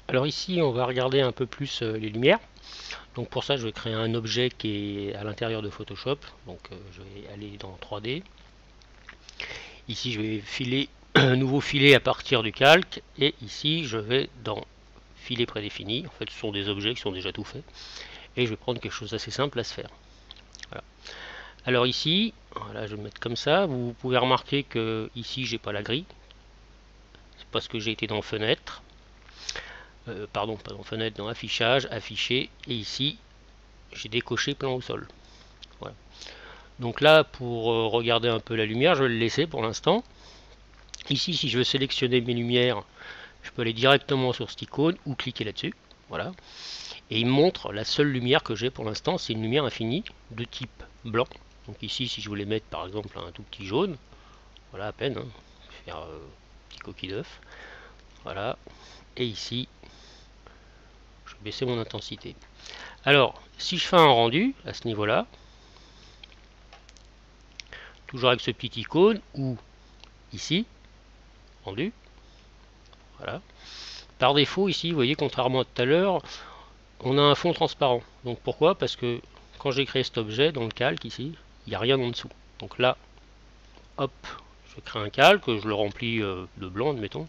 Alors ici, on va regarder un peu plus les lumières. Donc pour ça, je vais créer un objet qui est à l'intérieur de Photoshop. Donc je vais aller dans 3D. Ici, je vais filer un nouveau filet à partir du calque. Et ici, je vais dans filet prédéfini. En fait, ce sont des objets qui sont déjà tout faits. Et je vais prendre quelque chose d'assez simple à se faire. Voilà. Alors ici, voilà, je vais mettre comme ça. Vous pouvez remarquer que ici, j'ai pas la grille. C'est parce que j'ai été dans fenêtre. Pardon, pas dans fenêtre, dans affichage, afficher. Et ici, j'ai décoché plan au sol. Voilà. Donc là, pour regarder un peu la lumière, je vais le laisser pour l'instant. Ici, si je veux sélectionner mes lumières, je peux aller directement sur cette icône ou cliquer là-dessus. Voilà. Et il me montre la seule lumière que j'ai pour l'instant, c'est une lumière infinie de type blanc. Donc ici, si je voulais mettre par exemple un tout petit jaune, voilà à peine, hein, faire petit coquille d'œuf. Voilà. Et ici, je vais baisser mon intensité. Alors, si je fais un rendu à ce niveau-là, toujours avec ce petit icône, ou ici, rendu, voilà. Par défaut, ici, vous voyez, contrairement à tout à l'heure, on a un fond transparent. Donc pourquoi? Parce que quand j'ai créé cet objet dans le calque ici, il n'y a rien en dessous. Donc là, hop, je crée un calque, je le remplis de blanc, admettons.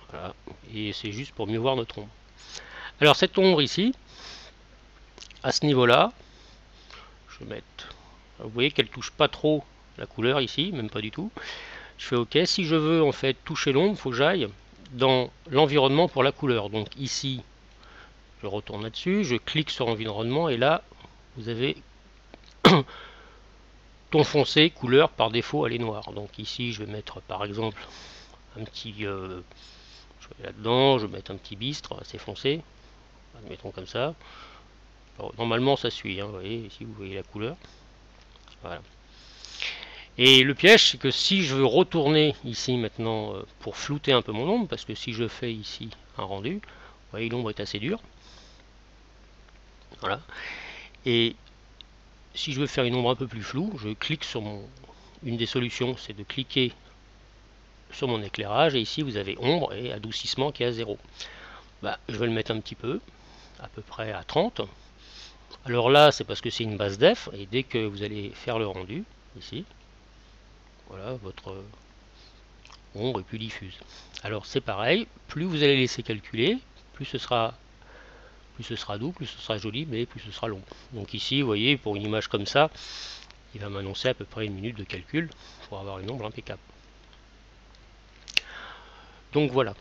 Voilà. Et c'est juste pour mieux voir notre ombre. Alors cette ombre ici, à ce niveau-là, je vais mettre. Vous voyez qu'elle touche pas trop la couleur ici, même pas du tout. Je fais OK. Si je veux en fait toucher l'ombre, il faut que j'aille dans l'environnement pour la couleur. Donc ici, je retourne là-dessus, je clique sur environnement et là, vous avez ton foncé, couleur, par défaut, elle est noire. Donc ici, je vais mettre par exemple un petit... je vais là-dedans, je vais mettre un petit bistre assez foncé. Admettons comme ça. Alors, normalement, ça suit. Hein, vous voyez, ici, vous voyez la couleur. Voilà. Et le piège, c'est que si je veux retourner ici maintenant pour flouter un peu mon ombre, parce que si je fais ici un rendu, vous voyez, l'ombre est assez dure. Voilà. Et si je veux faire une ombre un peu plus floue, je clique sur mon... Une des solutions, c'est de cliquer sur mon éclairage. Et ici, vous avez ombre et adoucissement qui est à 0. Bah, je vais le mettre un petit peu, à peu près à 30. Alors là, c'est parce que c'est une base def. Et dès que vous allez faire le rendu, ici, voilà, votre ombre est plus diffuse. Alors c'est pareil, plus vous allez laisser calculer, plus ce sera doux, plus ce sera joli, mais plus ce sera long. Donc ici, vous voyez, pour une image comme ça, il va m'annoncer à peu près 1 minute de calcul pour avoir une ombre impeccable. Donc voilà.